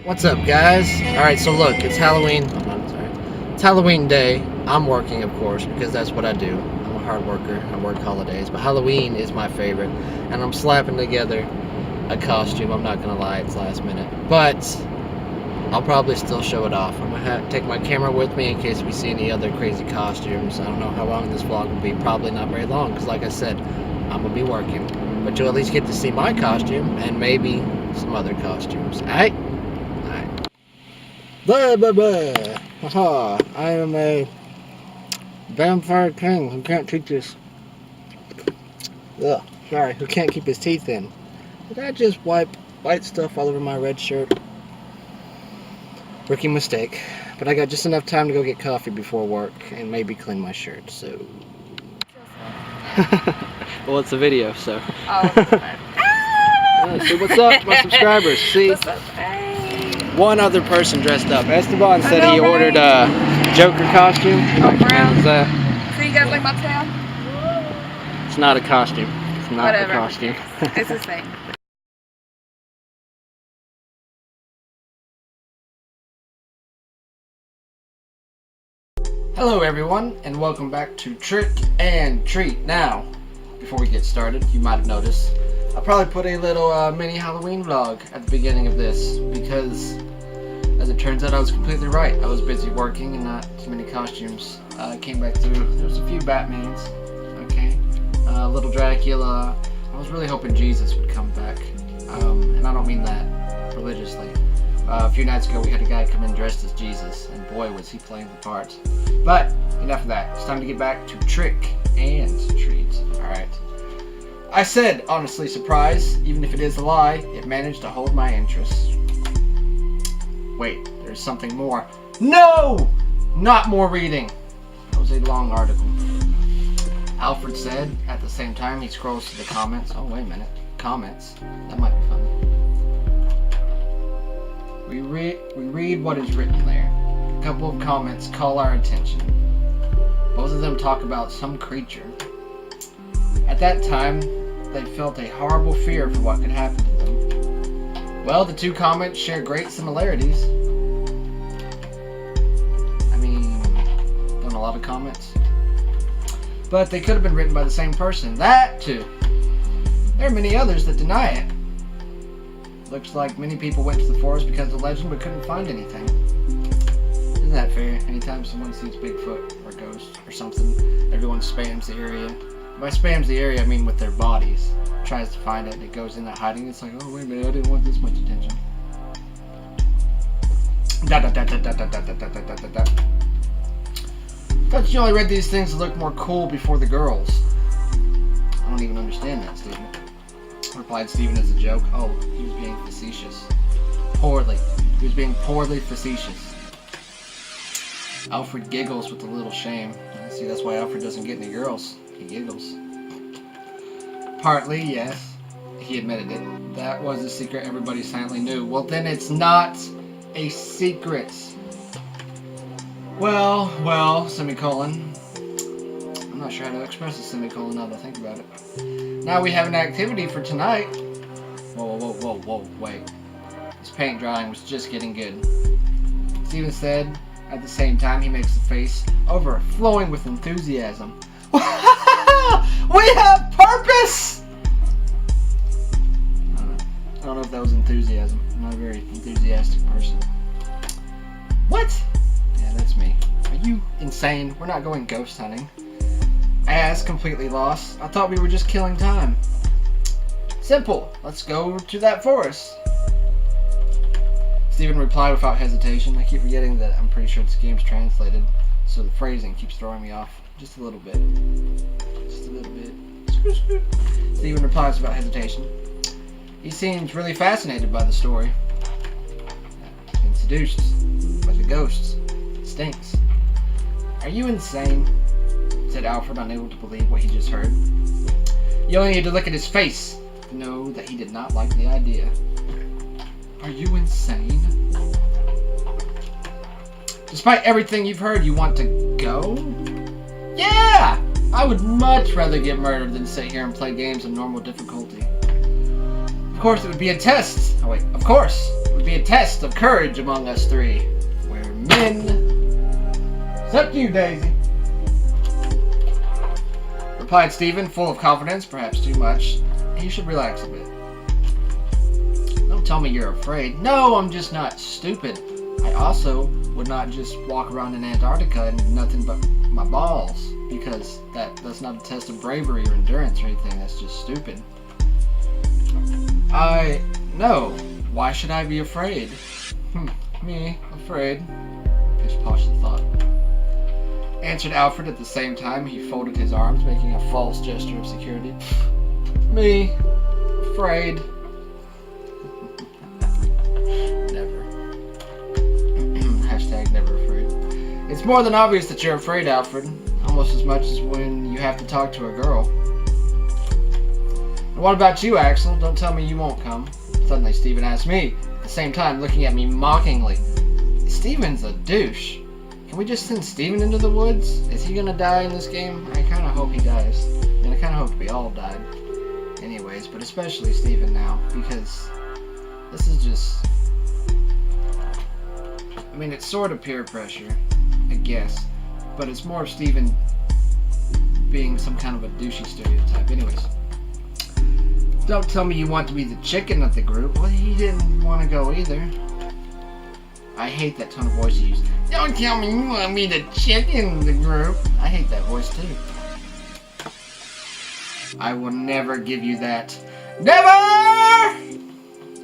What's up, guys? Alright, so look, it's Halloween. Oh, no, sorry. It's Halloween day. I'm working, of course, because that's what I do. I'm a hard worker. I work holidays. But Halloween is my favorite. And I'm slapping together a costume. I'm not going to lie, it's last minute. But I'll probably still show it off. I'm going to take my camera with me in case we see any other crazy costumes. I don't know how long this vlog will be. Probably not very long, because like I said, I'm going to be working. But you'll at least get to see my costume and maybe some other costumes. Alright? Blah, blah, blah. Haha, I am a vampire king who can't keep his... Ugh, sorry, who can't keep his teeth in. Did I just wipe white stuff all over my red shirt? Rookie mistake. But I got just enough time to go get coffee before work and maybe clean my shirt, so... Well, it's a video, so... Oh, So what's up to my subscribers? See? what's up? Hey. One other person dressed up. Esteban said he ordered a Joker costume. Oh, brown. Is that? So you guys like my tail? It's not a costume. It's not Whatever. a costume. It's the same. Hello everyone, and welcome back to Trick and Treat. Now, before we get started, you might have noticed, I'll probably put a little mini Halloween vlog at the beginning of this, because as it turns out I was completely right. I was busy working and not too many costumes. Came back through, there was a few Batmans, okay, little Dracula. I was really hoping Jesus would come back, and I don't mean that religiously. A few nights ago we had a guy come in dressed as Jesus, and boy was he playing the part. But enough of that, it's time to get back to Trick and Treat. Alright. I said, honestly, surprise, even if it is a lie, it managed to hold my interest. Wait, there's something more. No! Not more reading. That was a long article. Alfred said, at the same time he scrolls to the comments. Oh, wait a minute. Comments. That might be fun. We read what is written there. A couple of comments call our attention. Both of them talk about some creature. At that time, they felt a horrible fear for what could happen to them. Well, the two comments share great similarities. I mean, done a lot of comments. But they could have been written by the same person. That too. There are many others that deny it. Looks like many people went to the forest because of the legend but couldn't find anything. Isn't that fair? Anytime someone sees Bigfoot or ghost or something, everyone spams the area. By spams the area, I mean with their bodies. Tries to find it and it goes in that hiding. It's like, oh wait a minute, I didn't want this much attention. Thought you only read these things to look more cool before the girls. I don't even understand that statement. Replied Stephen as a joke. Oh, he was being facetious. Poorly. He was being poorly facetious. Alfred giggles with a little shame. See, that's why Alfred doesn't get any girls. He giggles. Partly, yes. He admitted it. That was a secret everybody silently knew. Well, then it's not a secret. Well, semicolon. I'm not sure how to express a semicolon now that I think about it. Now we have an activity for tonight. Whoa, wait. This paint drying was just getting good. Stephen said, at the same time he makes the face overflowing with enthusiasm. We have purpose! I don't know if that was enthusiasm. I'm not a very enthusiastic person. What? Yeah, that's me. Are you insane? We're not going ghost hunting. Ass completely lost. I thought we were just killing time. Simple. Let's go to that forest. Stephen replied without hesitation. I keep forgetting that I'm pretty sure this game's translated, so the phrasing keeps throwing me off just a little bit. Just a little bit. Stephen replies without hesitation. He seems really fascinated by the story. Been seduced by the ghosts. It stinks. Are you insane? Said Alfred, unable to believe what he just heard. You only need to look at his face to know that he did not like the idea. Are you insane? Despite everything you've heard, you want to go? Yeah! I would much rather get murdered than sit here and play games of normal difficulty. Of course, it would be a test. Oh wait, of course, it would be a test of courage among us three. We're men. Except you, Daisy. Replied Stephen, full of confidence, perhaps too much. You should relax a bit. Don't tell me you're afraid. No, I'm just not stupid. I also would not just walk around in Antarctica and nothing but my balls, because that's not a test of bravery or endurance or anything. That's just stupid. No. Why should I be afraid? Me, afraid. Just posh the thought. Answered Alfred at the same time. He folded his arms, making a false gesture of security. Me, afraid. Never. Hashtag never afraid. It's more than obvious that you're afraid, Alfred. Almost as much as when you have to talk to a girl. And what about you, Axel? Don't tell me you won't come. Suddenly Stephen asked me, at the same time looking at me mockingly. Stephen's a douche. Can we just send Stephen into the woods? Is he gonna die in this game? I kinda hope he dies. And I kinda hope we all died. Anyways, but especially Stephen now, because this is just... I mean, it's sort of peer pressure, I guess. But it's more of Stephen being some kind of a douchey stereotype. Anyways. Don't tell me you want to be the chicken of the group. Well, he didn't want to go either. I hate that tone of voice he used. Don't tell me you want to be the chicken of the group. I hate that voice too. I will never give you that. Never!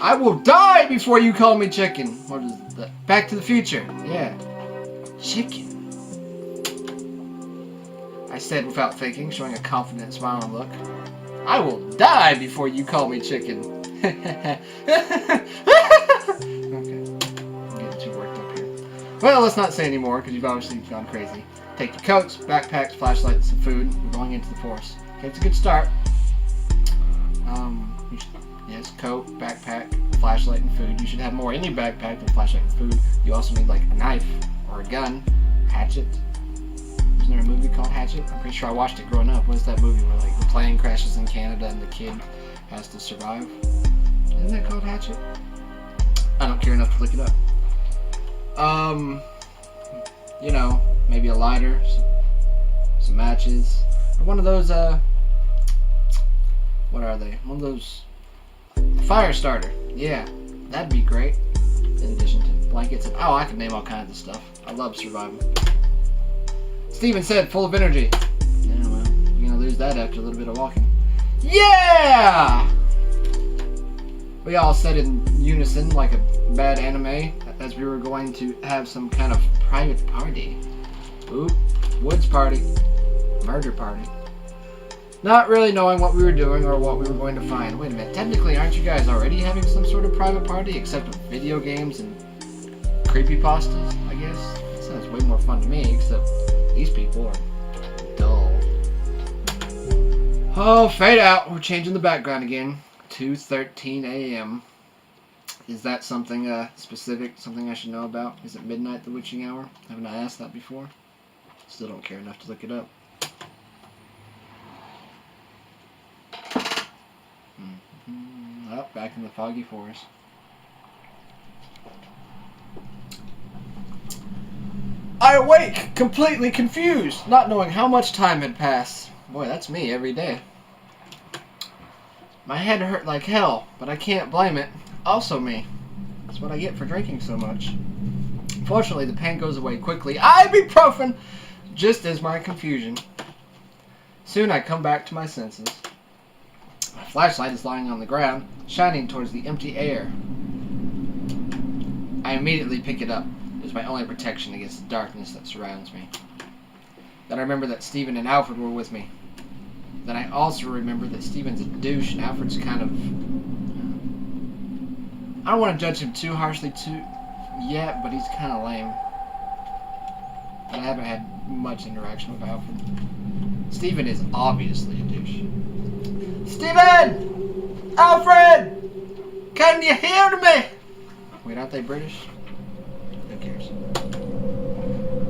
I will die before you call me chicken. What is that? Back to the Future. Yeah. Chicken. I said without thinking, showing a confident smile and look. I will die before you call me chicken. Okay. I'm getting too worked up here. Well, let's not say anymore, because you've obviously gone crazy. Take your coats, backpacks, flashlights, some food. We're going into the forest. Okay, it's a good start. Yes, coat, backpack, flashlight, and food. You should have more in your backpack than flashlight and food. You also need, like, a knife or a gun, hatchet. Isn't there a movie called Hatchet? I'm pretty sure I watched it growing up. What's that movie where like the plane crashes in Canada and the kid has to survive? Isn't that called Hatchet? I don't care enough to look it up. You know, maybe a lighter, some matches, or one of those, what are they? One of those, fire starter. Yeah, that'd be great. In addition to blankets and, oh, I can name all kinds of stuff. I love surviving. Stephen said, full of energy. Yeah, well, you're gonna lose that after a little bit of walking. Yeah! We all said in unison, like a bad anime, as we were going to have some kind of private party. Ooh, woods party. Murder party. Not really knowing what we were doing or what we were going to find. Wait a minute, technically aren't you guys already having some sort of private party, except with video games and creepypastas, I guess? That sounds way more fun to me, except these people are dull. Oh, fade out. We're changing the background again. 2:13 a.m. Is that something specific, something I should know about? Is it midnight, the witching hour? Haven't I asked that before? Still don't care enough to look it up. Oh, back in the foggy forest. I awake, completely confused, not knowing how much time had passed. Boy, that's me every day. My head hurt like hell, but I can't blame it. Also me. That's what I get for drinking so much. Fortunately, the pain goes away quickly. Ibuprofen! Just as my confusion. Soon I come back to my senses. My flashlight is lying on the ground, shining towards the empty air. I immediately pick it up. It is my only protection against the darkness that surrounds me. Then I remember that Stephen and Alfred were with me. Then I also remember that Stephen's a douche and Alfred's kind of... I don't want to judge him too harshly yet, but he's kind of lame. But I haven't had much interaction with Alfred. Stephen is obviously a douche. Stephen! Alfred! Can you hear me? Wait, aren't they British? Who cares?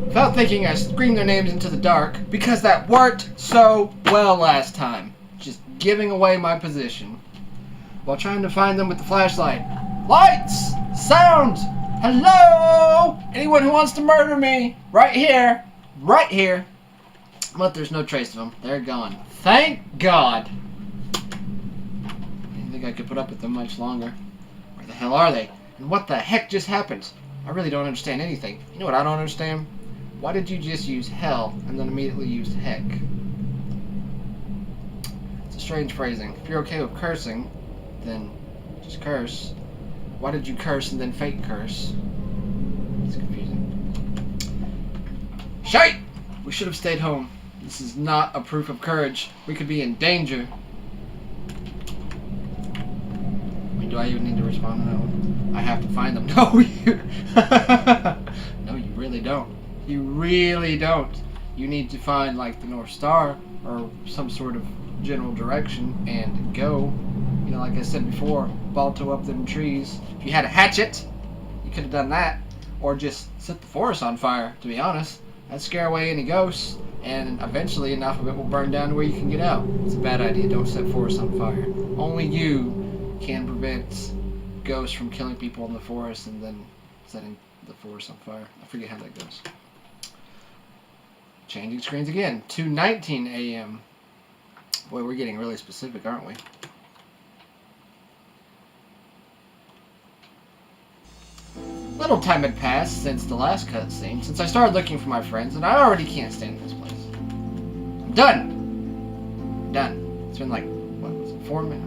Without thinking, I screamed their names into the dark, because that worked so well last time. Just giving away my position. while trying to find them with the flashlight. Lights! Sound! Hello! Anyone who wants to murder me! Right here! Right here! But there's no trace of them. They're gone. Thank God! I didn't think I could put up with them much longer. Where the hell are they? And what the heck just happened? I really don't understand anything. You know what I don't understand? Why did you just use hell and then immediately use heck? It's a strange phrasing. If you're okay with cursing, then just curse. Why did you curse and then fake curse? It's confusing. Shite! We should have stayed home. This is not a proof of courage. We could be in danger. Wait, do I even need to respond to that one? I have to find them. No, you... No, you really don't. You really don't. You need to find, like, the North Star or some sort of general direction and go. You know, like I said before, balto up them trees. If you had a hatchet, you could have done that. Or just set the forest on fire, to be honest. That'd scare away any ghosts, and eventually enough of it will burn down to where you can get out. It's a bad idea. Don't set forests on fire. Only you can prevent ghosts from killing people in the forest and then setting the forest on fire. I forget how that goes. Changing screens again. 2:19 a.m. Boy, we're getting really specific, aren't we? Little time had passed since the last cutscene, since I started looking for my friends, and I already can't stand this place. I'm done! I'm done. It's been like, what was it, 4 minutes?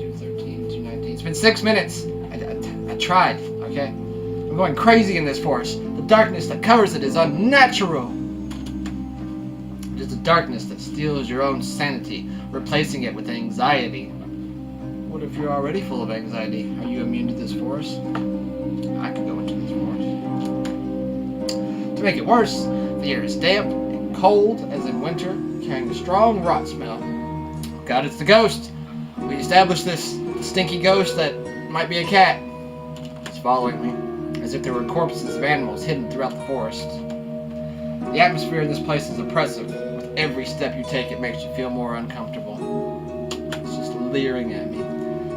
2:13, 2:19. It's been 6 minutes! I tried, okay? I'm going crazy in this forest. The darkness that covers it is unnatural. It is the darkness that steals your own sanity, replacing it with anxiety. What if you're already full of anxiety? Are you immune to this forest? I could go into this forest. To make it worse, the air is damp and cold as in winter, carrying a strong rot smell. God, it's the ghost. We established this stinky ghost that might be a cat. It's following me, as if there were corpses of animals hidden throughout the forest. The atmosphere in this place is oppressive. With every step you take, it makes you feel more uncomfortable. It's just leering at me.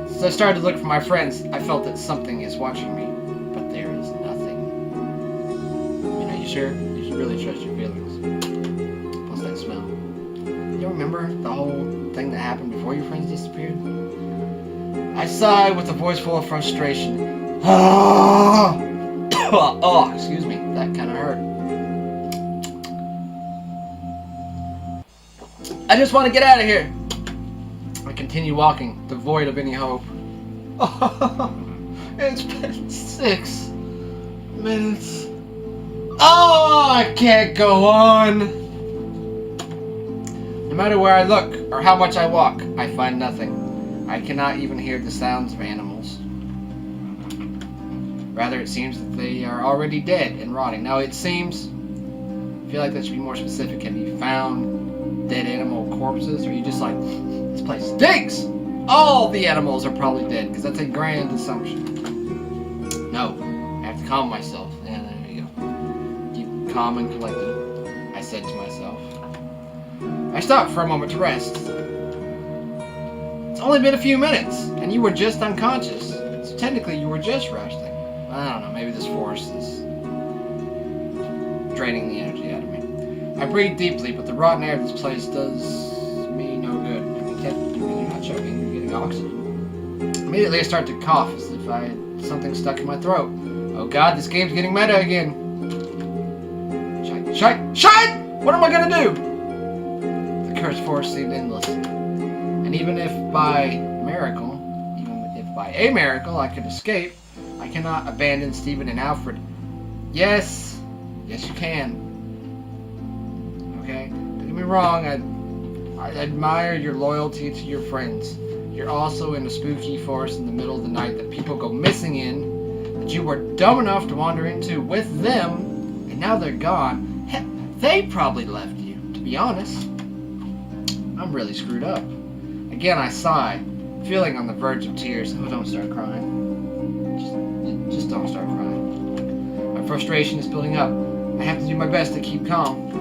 Since I started to look for my friends, I felt that something is watching me. But there is nothing. I mean, are you sure? You should really trust your feelings. Plus that smell. You remember the whole thing that happened before your friends disappeared? I sighed with a voice full of frustration. Oh, excuse me. That kind of hurt. I just want to get out of here. I continue walking, devoid of any hope. It's been 6 minutes. Oh, I can't go on. No matter where I look or how much I walk, I find nothing. I cannot even hear the sounds of animals. Rather, it seems that they are already dead and rotting. Now, it seems... I feel like that should be more specific. Have you found dead animal corpses? Or are you just like, this place stinks? All the animals are probably dead, because that's a grand assumption. No, I have to calm myself. Yeah, there you go. Keep calm and collected, I said to myself. I stopped for a moment to rest. It's only been a few minutes, and you were just unconscious. So technically, you were just resting. I don't know, maybe this forest is draining the energy out of me. I breathe deeply, but the rotten air of this place does me no good. I mean, technically, you're not choking, you're getting oxygen. Immediately, I start to cough as if I had something stuck in my throat. Oh god, this game's getting meta again. Shite! What am I gonna do? The cursed forest seemed endless. And even if by a miracle I could escape, I cannot abandon Stephen and Alfred. Yes you can. Okay? Don't get me wrong, I admire your loyalty to your friends. You're also in a spooky forest in the middle of the night that people go missing in, that you were dumb enough to wander into with them, and now they're gone. Heck, they probably left you, to be honest. I'm really screwed up. Again, I sigh, feeling on the verge of tears. Oh, don't start crying. Just don't start crying. My frustration is building up. I have to do my best to keep calm.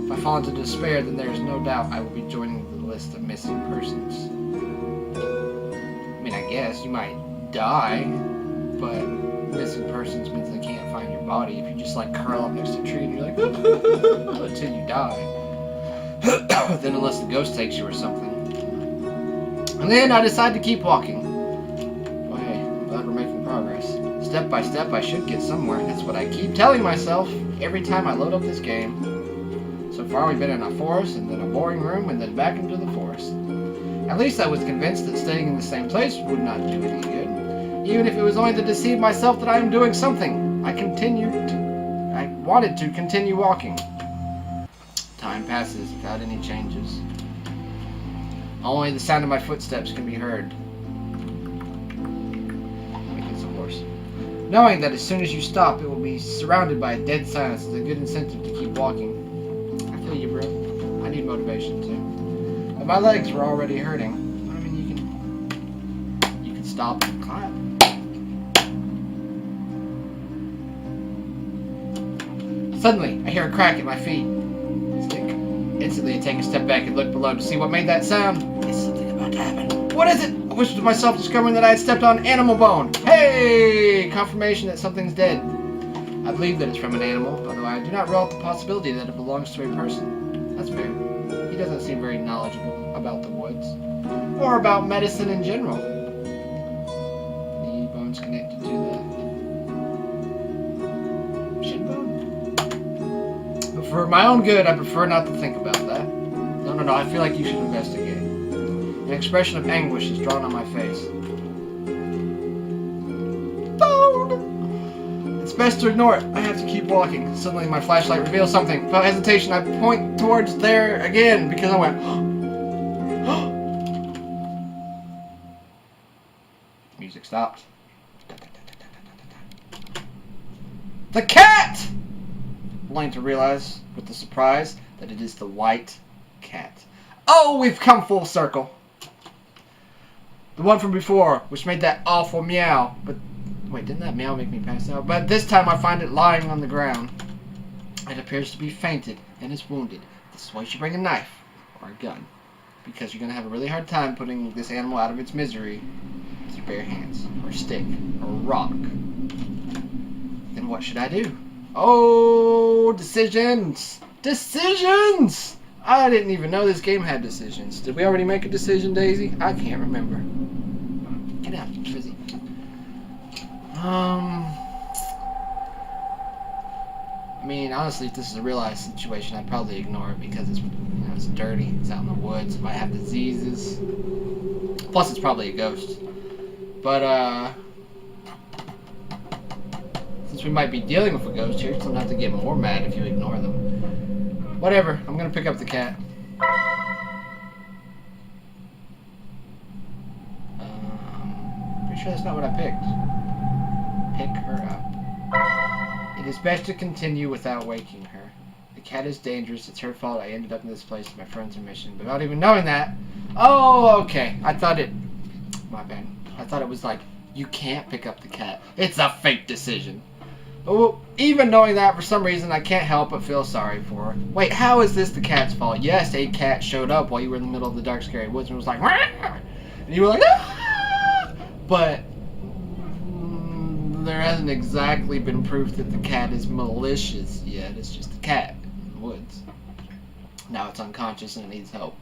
If I fall into despair, then there is no doubt I will be joining the list of missing persons. I mean, I guess. You might die, but missing persons means they can't find your body. If you just like curl up next to a tree and you're like until you die, then unless the ghost takes you or something. And then I decide to keep walking. Well, hey, I'm glad we're making progress. Step by step, I should get somewhere. That's what I keep telling myself every time I load up this game. So far, we've been in a forest, and then a boring room, and then back into the forest. At least I was convinced that staying in the same place would not do any good. Even if it was only to deceive myself that I am doing something. I wanted to continue walking. Time passes without any changes. Only the sound of my footsteps can be heard. Making some horse. Knowing that as soon as you stop, it will be surrounded by a dead silence is a good incentive to keep walking. I feel you, bro. I need motivation too. But my legs were already hurting. I mean, you can stop and clap. Suddenly, I hear a crack at my feet. Stick. Instantly, I take a step back and look below to see what made that sound. Is something about to happen? What is it? I whispered to myself, discovering that I had stepped on animal bone. Hey! Confirmation that something's dead. I believe that it's from an animal, although I do not rule out the possibility that it belongs to a person. That's fair. He doesn't seem very knowledgeable about the woods, or about medicine in general. The bone's connected to the shin bone? But for my own good, I prefer not to think about that. No, I feel like you should investigate. An expression of anguish is drawn on my face. Bone! It's best to ignore it. I have to keep walking. Suddenly my flashlight reveals something. Without hesitation, I point towards there again because I went, Music stopped. The cat! Only to realize, with the surprise, that it is the white cat. Oh, we've come full circle. The one from before, which made that awful meow. But, wait, didn't that meow make me pass out? But this time I find it lying on the ground. It appears to be fainted and is wounded. This is why you should bring a knife or a gun. Because you're going to have a really hard time putting this animal out of its misery with your bare hands. Or a stick. Or a rock. Then what should I do? Oh, decisions! Decisions! I didn't even know this game had decisions. Did we already make a decision, Daisy? I can't remember. Get out, Fizzy. I mean, honestly, if this is a real life situation, I'd probably ignore it because it's, it's dirty. It's out in the woods. It might have diseases. Plus, it's probably a ghost. But, since we might be dealing with a ghost here, so I'm not to get more mad if you ignore them. Whatever, I'm gonna pick up the cat. Pretty sure that's not what I picked. Pick her up. It is best to continue without waking her. The cat is dangerous, it's her fault I ended up in this place with my friends on mission. But without even knowing that... Oh, okay. I thought it... My bad. I thought it was like, you can't pick up the cat. It's a fake decision. Well, even knowing that, for some reason, I can't help but feel sorry for her. Wait, how is this the cat's fault? Yes, a cat showed up while you were in the middle of the dark, scary woods and was like, "Wah!" And you were like, "Ah!" But there hasn't exactly been proof that the cat is malicious yet. It's just a cat in the woods. Now it's unconscious and it needs help.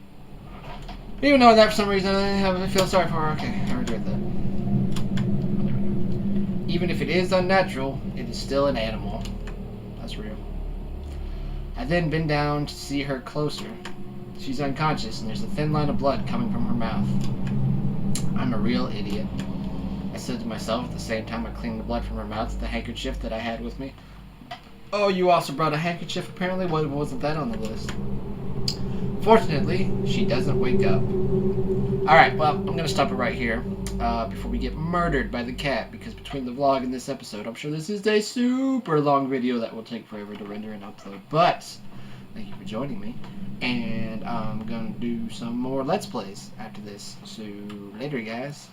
Even knowing that, for some reason, I feel sorry for her. Okay, I regret that. Even if it is unnatural, it is still an animal. That's real. I then bend down to see her closer. She's unconscious, and there's a thin line of blood coming from her mouth. I'm a real idiot, I said to myself at the same time I cleaned the blood from her mouth with the handkerchief that I had with me. Oh, you also brought a handkerchief apparently? Wasn't that on the list? Fortunately, she doesn't wake up. Alright, well, I'm going to stop it right here before we get murdered by the cat, because between the vlog and this episode, I'm sure this is a super long video that will take forever to render and upload. But, thank you for joining me, and I'm going to do some more Let's Plays after this. So, later, guys.